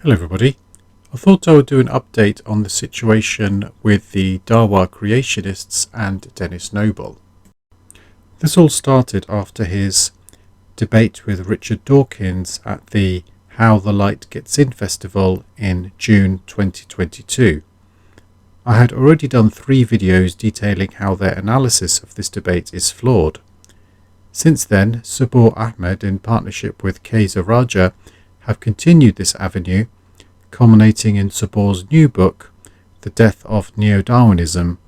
Hello everybody. I thought I would do an update on the situation with the Dawa creationists and Denis Noble. This all started after his debate with Richard Dawkins at the How the Light Gets In festival in June 2022. I had already done 3 videos detailing how their analysis of this debate is flawed. Since then, Subboor Ahmed, in partnership with Qaiser Raja, have continued this avenue, culminating in Subboor's new book, The Death of Neo-Darwinism,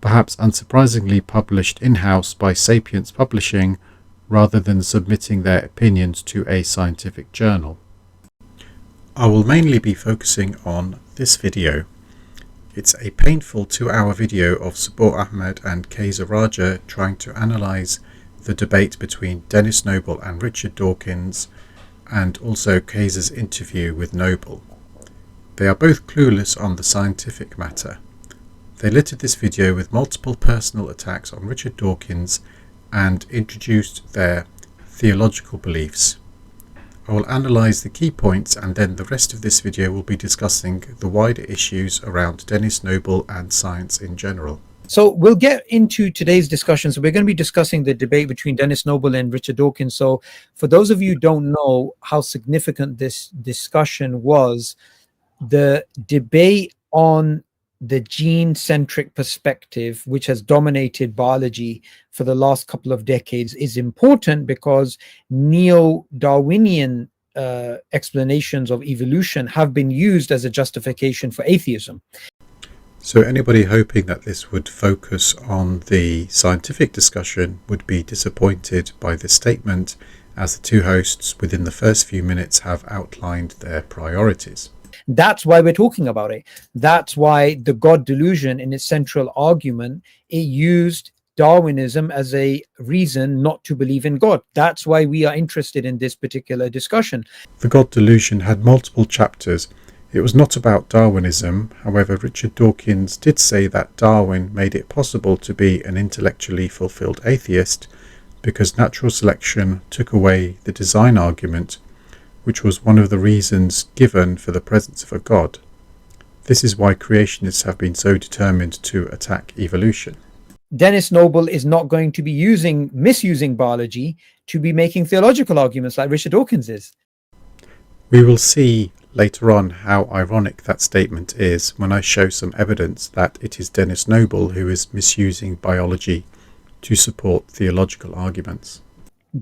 perhaps unsurprisingly published in-house by Sapiens Publishing rather than submitting their opinions to a scientific journal. I will mainly be focusing on this video. It's a painful 2-hour video of Subboor Ahmed and Qaiser Raja trying to analyse the debate between Denis Noble and Richard Dawkins, and also Qaiser's interview with Noble. They are both clueless on the scientific matter. They littered this video with multiple personal attacks on Richard Dawkins and introduced their theological beliefs. I will analyse the key points, and then the rest of this video will be discussing the wider issues around Denis Noble and science in general. So we'll get into today's discussion. So we're going to be discussing the debate between Denis Noble and Richard Dawkins. So for those of you who don't know how significant this discussion was, the debate on the gene-centric perspective, which has dominated biology for the last couple of decades, is important because neo-Darwinian explanations of evolution have been used as a justification for atheism. So anybody hoping that this would focus on the scientific discussion would be disappointed by this statement, as the two hosts within the first few minutes have outlined their priorities. That's why we're talking about it. That's why the God delusion, in its central argument, it used Darwinism as a reason not to believe in God. That's why we are interested in this particular discussion. The God delusion had multiple chapters. It was not about Darwinism. However, Richard Dawkins did say that Darwin made it possible to be an intellectually fulfilled atheist because natural selection took away the design argument, which was one of the reasons given for the presence of a God. This is why creationists have been so determined to attack evolution. Denis Noble is not going to be misusing biology to be making theological arguments like Richard Dawkins is. We will see later on how ironic that statement is when I show some evidence that it is Denis Noble who is misusing biology to support theological arguments.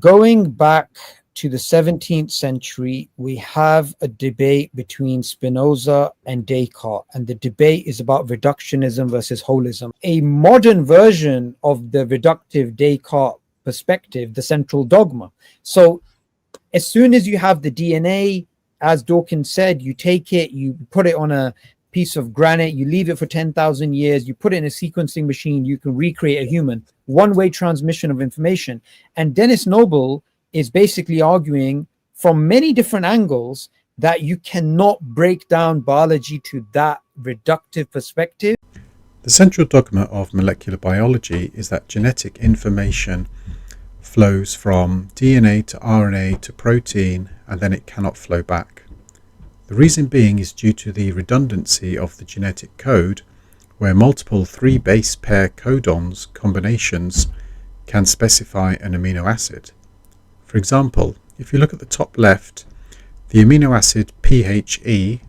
Going back to the 17th century, we have a debate between Spinoza and Descartes, and the debate is about reductionism versus holism. A modern version of the reductive Descartes perspective, the central dogma. So as soon as you have the DNA, as Dawkins said, you take it, you put it on a piece of granite, you leave it for 10,000 years, you put it in a sequencing machine, you can recreate a human. One-way transmission of information. And Denis Noble is basically arguing from many different angles that you cannot break down biology to that reductive perspective. The central dogma of molecular biology is that genetic information flows from DNA to RNA to protein, and then it cannot flow back. The reason being is due to the redundancy of the genetic code, where multiple 3 base pair codons combinations can specify an amino acid. For example, if you look at the top left, the amino acid PHE,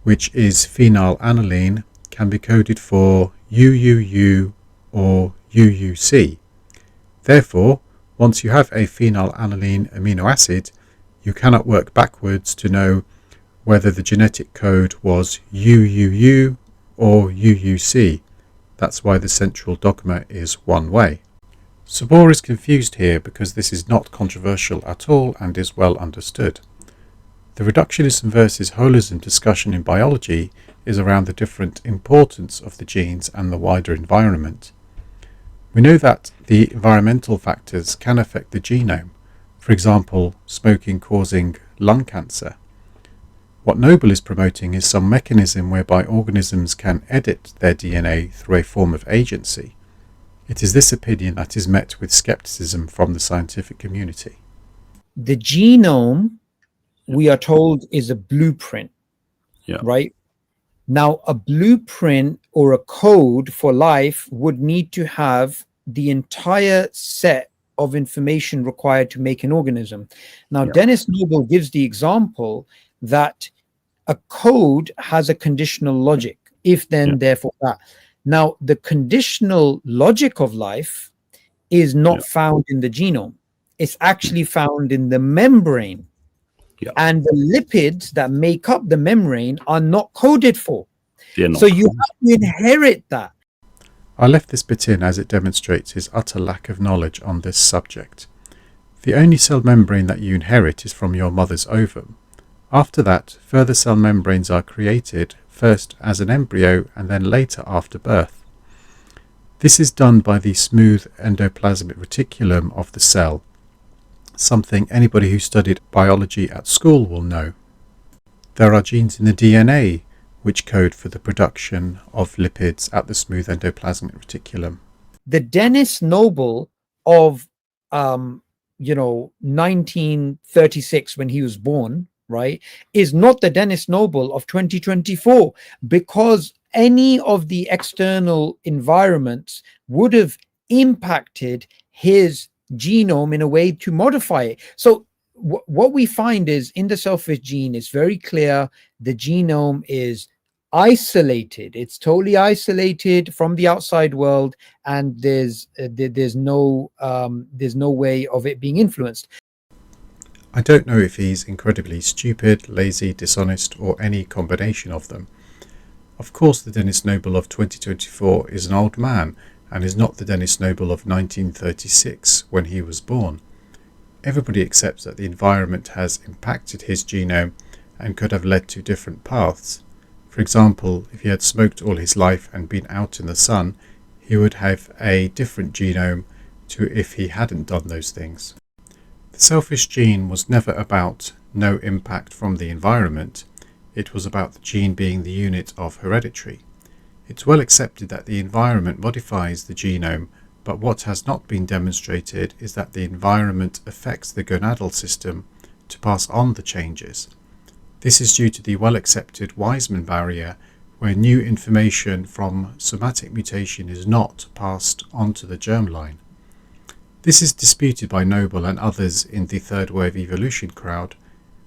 which is phenylalanine, can be coded for UUU or UUC. Therefore, once you have a phenylalanine amino acid, you cannot work backwards to know whether the genetic code was UUU or UUC. That's why the central dogma is one way. Subboor is confused here because this is not controversial at all and is well understood. The reductionism versus holism discussion in biology is around the different importance of the genes and the wider environment. We know that the environmental factors can affect the genome, for example, smoking causing lung cancer. What Noble is promoting is some mechanism whereby organisms can edit their DNA through a form of agency. It is this opinion that is met with skepticism from the scientific community. The genome, we are told, is a blueprint. Yeah. right? Now, a blueprint or a code for life would need to have the entire set of information required to make an organism. Now, Yeah. Denis Noble gives the example that a code has a conditional logic, if then, Yeah. therefore, that. Now, the conditional logic of life is not Yeah. found in the genome. It's actually found in the membrane. Yeah. And the lipids that make up the membrane are not coded for. They're So not you coded. have to inherit that. I left this bit in as it demonstrates his utter lack of knowledge on this subject. The only cell membrane that you inherit is from your mother's ovum. After that, further cell membranes are created, first as an embryo and then later after birth. This is done by the smooth endoplasmic reticulum of the cell, something anybody who studied biology at school will know. There are genes in the DNA which code for the production of lipids at the smooth endoplasmic reticulum. The Denis Noble of 1936, when he was born, right, is not the Denis Noble of 2024, because any of the external environments would have impacted his genome in a way to modify it. So what we find is in the selfish gene, it's very clear the genome is isolated. It's totally isolated from the outside world, and there's no way of it being influenced. I don't know if he's incredibly stupid, lazy, dishonest, or any combination of them. Of course, the Denis Noble of 2024 is an old man and is not the Denis Noble of 1936 when he was born. Everybody accepts that the environment has impacted his genome and could have led to different paths. For example, if he had smoked all his life and been out in the sun, he would have a different genome to if he hadn't done those things. The selfish gene was never about no impact from the environment. It was about the gene being the unit of hereditary. It's well accepted that the environment modifies the genome, but what has not been demonstrated is that the environment affects the gonadal system to pass on the changes. This is due to the well-accepted Weismann barrier, where new information from somatic mutation is not passed onto the germline. This is disputed by Noble and others in the third wave evolution crowd,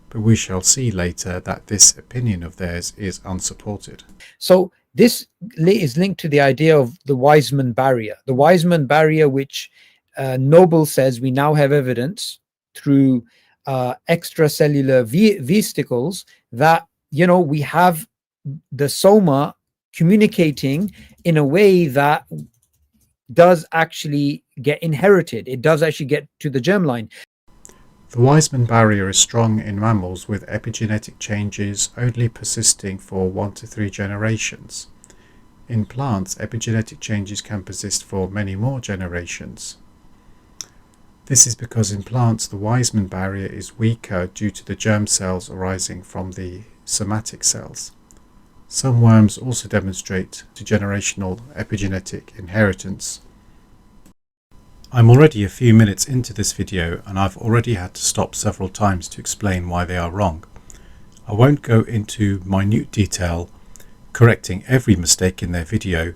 but we shall see later that this opinion of theirs is unsupported. So this is linked to the idea of the Weismann barrier. The Weismann barrier, which Noble says we now have evidence through extracellular vesicles that, we have the soma communicating in a way that does actually get inherited. It does actually get to the germline. The Weismann barrier is strong in mammals with epigenetic changes only persisting for 1 to 3 generations. In plants, epigenetic changes can persist for many more generations. This is because in plants the Weismann barrier is weaker due to the germ cells arising from the somatic cells. Some worms also demonstrate generational epigenetic inheritance. I'm already a few minutes into this video and I've already had to stop several times to explain why they are wrong. I won't go into minute detail correcting every mistake in their video,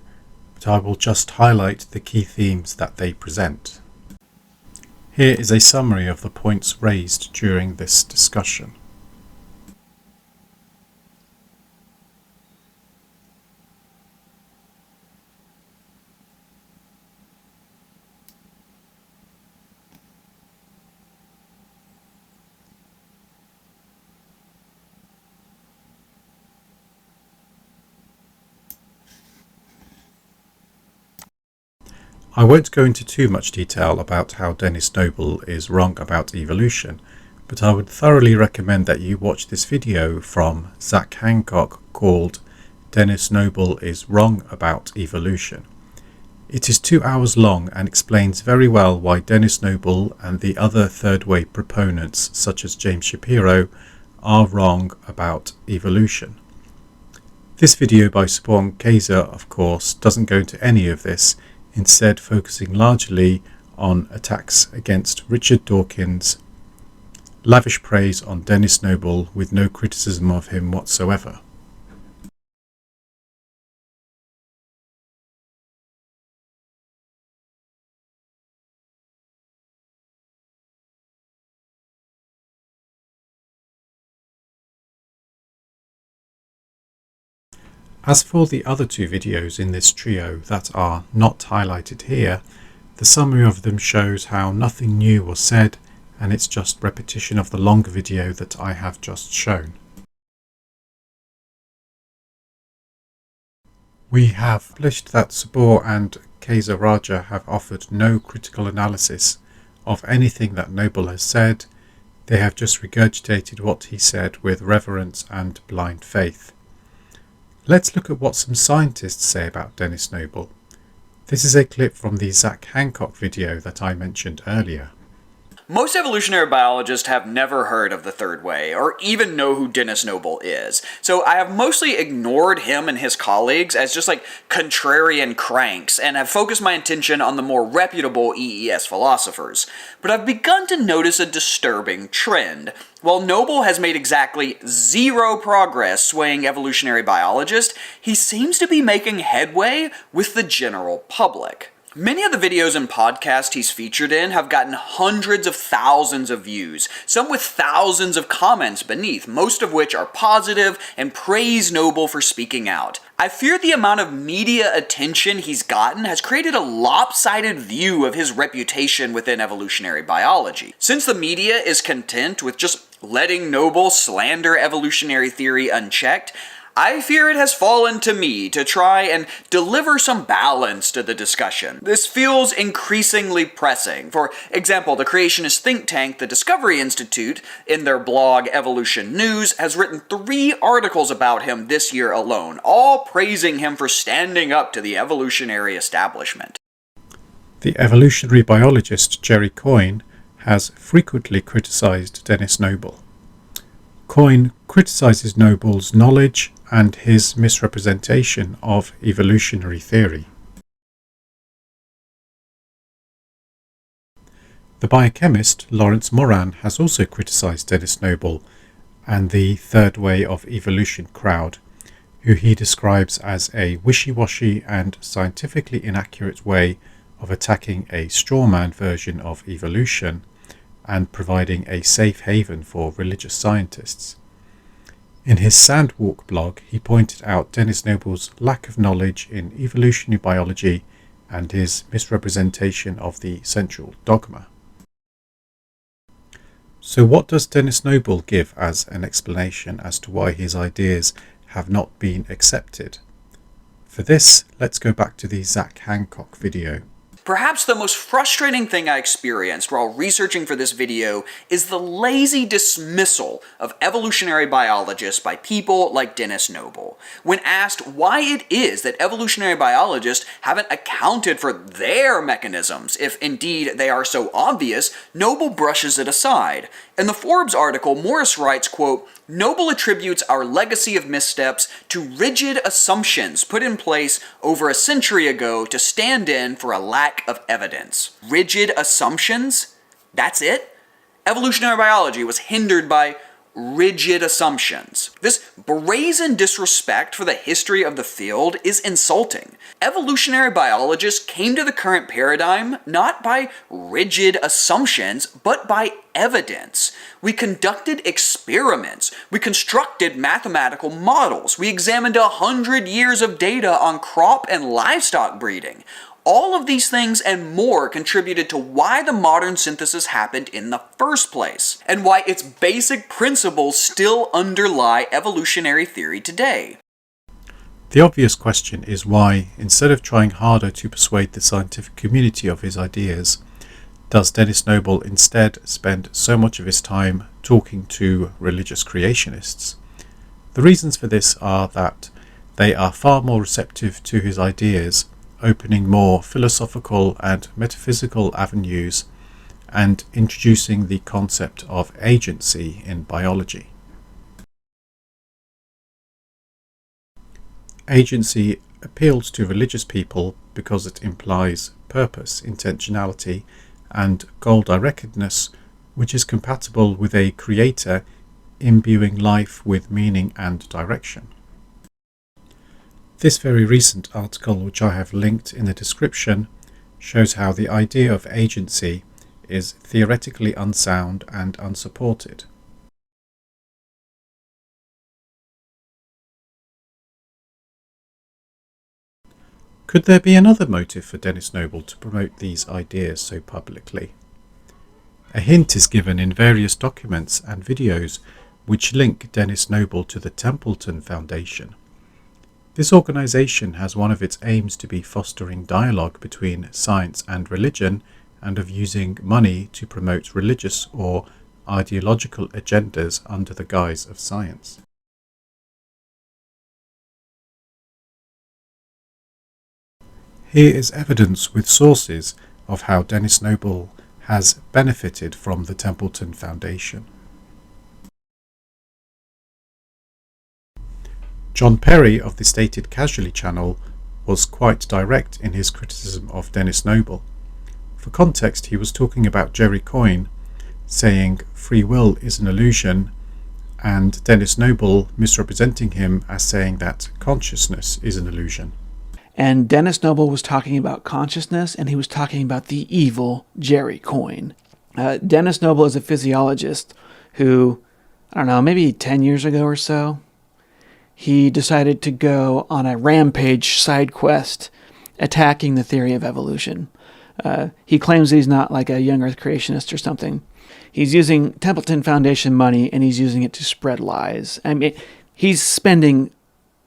but I will just highlight the key themes that they present. Here is a summary of the points raised during this discussion. I won't go into too much detail about how Denis Noble is wrong about evolution, but I would thoroughly recommend that you watch this video from Zach Hancock called Denis Noble is Wrong About Evolution. It is 2 hours long and explains very well why Denis Noble and the other third wave proponents such as James Shapiro are wrong about evolution. This video by Subboor and Qaiser, of course, doesn't go into any of this, instead focusing largely on attacks against Richard Dawkins, lavish praise on Denis Noble with no criticism of him whatsoever. As for the other two videos in this trio that are not highlighted here, the summary of them shows how nothing new was said, and it's just repetition of the longer video that I have just shown. We have published that Subboor and Qaiser Raja have offered no critical analysis of anything that Noble has said. They have just regurgitated what he said with reverence and blind faith. Let's look at what some scientists say about Denis Noble. This is a clip from the Zach Hancock video that I mentioned earlier. Most evolutionary biologists have never heard of the third way, or even know who Denis Noble is. So I have mostly ignored him and his colleagues as just like contrarian cranks, and have focused my attention on the more reputable EES philosophers. But I've begun to notice a disturbing trend. While Noble has made exactly zero progress swaying evolutionary biologists, he seems to be making headway with the general public. Many of the videos and podcasts he's featured in have gotten hundreds of thousands of views, some with thousands of comments beneath, most of which are positive and praise Noble for speaking out. I fear the amount of media attention he's gotten has created a lopsided view of his reputation within evolutionary biology. Since the media is content with just letting Noble slander evolutionary theory unchecked, I fear it has fallen to me to try and deliver some balance to the discussion. This feels increasingly pressing. For example, the creationist think tank, the Discovery Institute, in their blog Evolution News, has written 3 articles about him this year alone, all praising him for standing up to the evolutionary establishment. The evolutionary biologist Jerry Coyne has frequently criticized Denis Noble. Coyne criticizes Noble's knowledge and his misrepresentation of evolutionary theory. The biochemist Lawrence Moran has also criticized Denis Noble and the third way of evolution crowd, who he describes as a wishy-washy and scientifically inaccurate way of attacking a strawman version of evolution and providing a safe haven for religious scientists. In his Sandwalk blog, he pointed out Denis Noble's lack of knowledge in evolutionary biology and his misrepresentation of the central dogma. So what does Denis Noble give as an explanation as to why his ideas have not been accepted? For this, let's go back to the Zach Hancock video. Perhaps the most frustrating thing I experienced while researching for this video is the lazy dismissal of evolutionary biologists by people like Denis Noble. When asked why it is that evolutionary biologists haven't accounted for their mechanisms, if indeed they are so obvious, Noble brushes it aside. In the Forbes article, Morris writes, quote, "Noble attributes our legacy of missteps to rigid assumptions put in place over a century ago to stand in for a lack of evidence." Rigid assumptions? That's it? Evolutionary biology was hindered by rigid assumptions. This brazen disrespect for the history of the field is insulting. Evolutionary biologists came to the current paradigm not by rigid assumptions, but by evidence. We conducted experiments. We constructed mathematical models. We examined 100 years of data on crop and livestock breeding. All of these things and more contributed to why the modern synthesis happened in the first place, and why its basic principles still underlie evolutionary theory today. The obvious question is why, instead of trying harder to persuade the scientific community of his ideas, does Denis Noble instead spend so much of his time talking to religious creationists? The reasons for this are that they are far more receptive to his ideas, opening more philosophical and metaphysical avenues, and introducing the concept of agency in biology. Agency appeals to religious people because it implies purpose, intentionality, and goal-directedness, which is compatible with a creator imbuing life with meaning and direction. This very recent article, which I have linked in the description, shows how the idea of agency is theoretically unsound and unsupported. Could there be another motive for Denis Noble to promote these ideas so publicly? A hint is given in various documents and videos which link Denis Noble to the Templeton Foundation. This organisation has one of its aims to be fostering dialogue between science and religion, and of using money to promote religious or ideological agendas under the guise of science. Here is evidence with sources of how Denis Noble has benefited from the Templeton Foundation. John Perry of the Stated Casually channel was quite direct in his criticism of Denis Noble. For context, he was talking about Jerry Coyne, saying free will is an illusion, and Denis Noble misrepresenting him as saying that consciousness is an illusion. And Denis Noble was talking about consciousness, and he was talking about the evil Jerry Coyne. Denis Noble is a physiologist who, I don't know, maybe 10 years ago or so, he decided to go on a rampage side quest attacking the theory of evolution. He claims that he's not like a young earth creationist or something. He's using Templeton Foundation money, and he's using it to spread lies. I mean, he's spending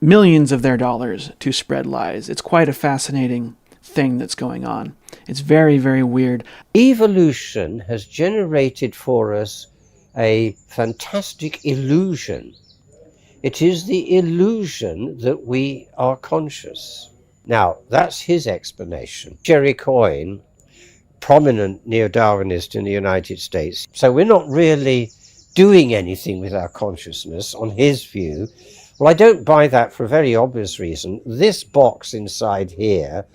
millions of their dollars to spread lies. It's quite a fascinating thing that's going on. It's very, very weird. Evolution has generated for us a fantastic illusion. It is the illusion that we are conscious. Now, that's his explanation. Jerry Coyne, prominent neo-Darwinist in the United States. So we're not really doing anything with our consciousness, on his view. Well, I don't buy that for a very obvious reason. This box inside here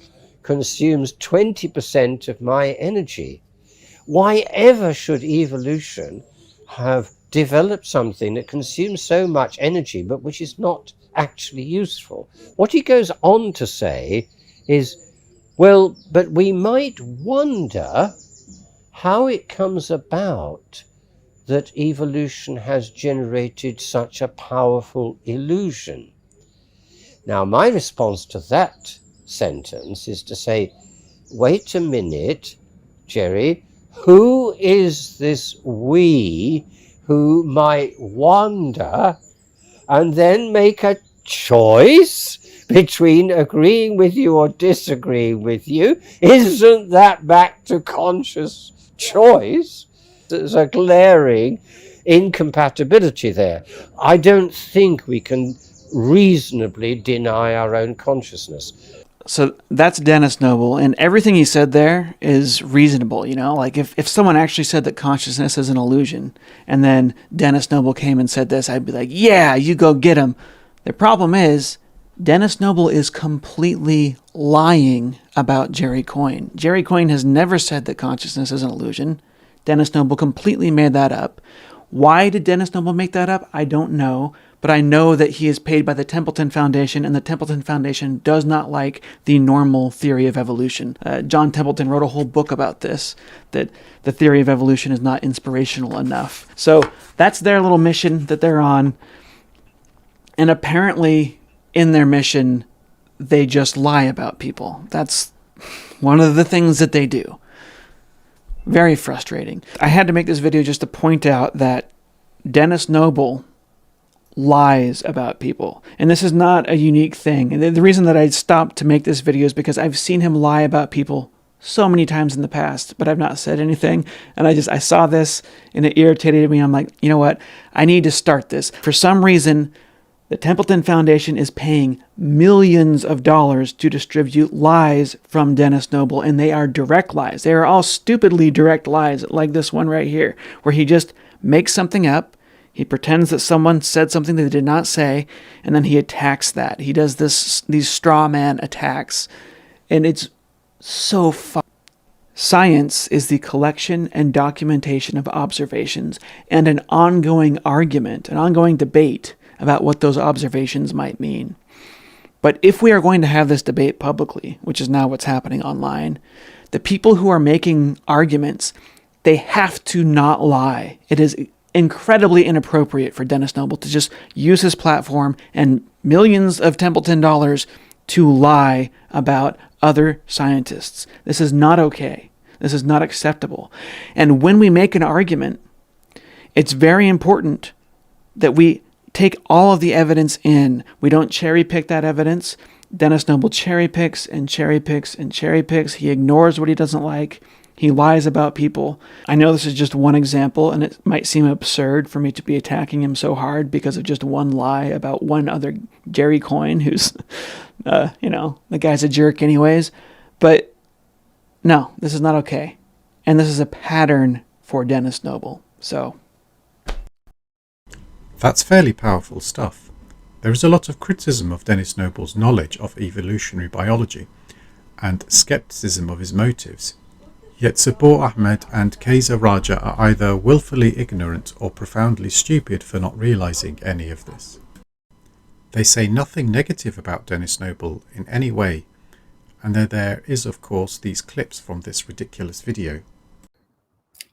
consumes 20% of my energy. Why ever should evolution have developed something that consumes so much energy but which is not actually useful? What he goes on to say is, well, but we might wonder how it comes about that evolution has generated such a powerful illusion. Now, my response to that sentence is to say, wait a minute, Jerry, who is this we who might wonder and then make a choice between agreeing with you or disagreeing with you? Isn't that back to conscious choice? There's a glaring incompatibility there. I don't think we can reasonably deny our own consciousness. So that's Denis Noble, and everything he said there is reasonable, you know? Like, if someone actually said that consciousness is an illusion, and then Denis Noble came and said this, I'd be like, yeah, you go get him. The problem is, Denis Noble is completely lying about Jerry Coyne. Jerry Coyne has never said that consciousness is an illusion. Denis Noble completely made that up. Why did Denis Noble make that up? I don't know. But I know that he is paid by the Templeton Foundation, and the Templeton Foundation does not like the normal theory of evolution. John Templeton wrote a whole book about this, that the theory of evolution is not inspirational enough. So that's their little mission that they're on. And apparently, in their mission, they just lie about people. That's one of the things that they do. Very frustrating. I had to make this video just to point out that Denis Noble lies about people. And this is not a unique thing. And the reason that I stopped to make this video is because I've seen him lie about people so many times in the past, but I've not said anything. And I saw this and it irritated me. I'm like, you know what? I need to start this. For some reason, the Templeton Foundation is paying millions of dollars to distribute lies from Denis Noble, and they are direct lies. They are all stupidly direct lies, like this one right here, where he just makes something up, he pretends that someone said something that they did not say, and then he attacks that. He does these straw man attacks, and it's so fun. Science is the collection and documentation of observations and an ongoing argument, an ongoing debate about what those observations might mean. But if we are going to have this debate publicly, which is now what's happening online, the people who are making arguments, they have to not lie. It is incredibly inappropriate for Denis Noble to just use his platform and millions of Templeton dollars to lie about other scientists. This is not okay. This is not acceptable. And when we make an argument, it's very important that we take all of the evidence in. We don't cherry pick that evidence. Denis Noble cherry picks and cherry picks and cherry picks. He ignores what he doesn't like. He lies about people. I know this is just one example, and it might seem absurd for me to be attacking him so hard because of just one lie about one other Jerry Coyne, who's, the guy's a jerk anyways. But no, this is not okay. And this is a pattern for Denis Noble. So that's fairly powerful stuff. There is a lot of criticism of Denis Noble's knowledge of evolutionary biology and skepticism of his motives. Yet Subboor Ahmed and Qaiser Raja are either willfully ignorant or profoundly stupid for not realizing any of this. They say nothing negative about Denis Noble in any way, and there is of course these clips from this ridiculous video.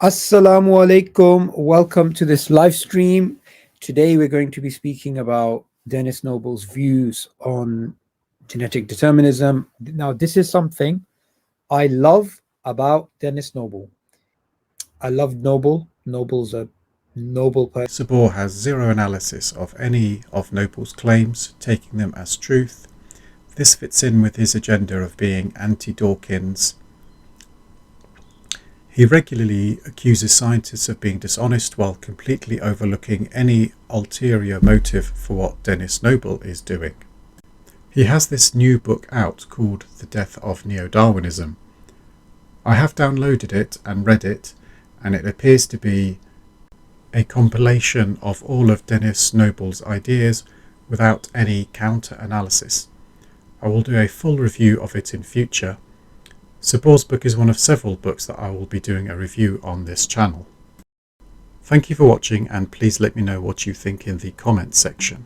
Assalamu alaikum. Welcome to this live stream. Today we're going to be speaking about Denis Noble's views on genetic determinism. Now, this is something I love about Denis Noble. I love Noble. Noble's a noble person. Subboor has zero analysis of any of Noble's claims, taking them as truth. This fits in with his agenda of being anti-Dawkins. He regularly accuses scientists of being dishonest while completely overlooking any ulterior motive for what Denis Noble is doing. He has this new book out called The Death of Neo-Darwinism. I have downloaded it and read it, and it appears to be a compilation of all of Denis Noble's ideas without any counter-analysis. I will do a full review of it in future. Subboor's book is one of several books that I will be doing a review on this channel. Thank you for watching, and please let me know what you think in the comments section.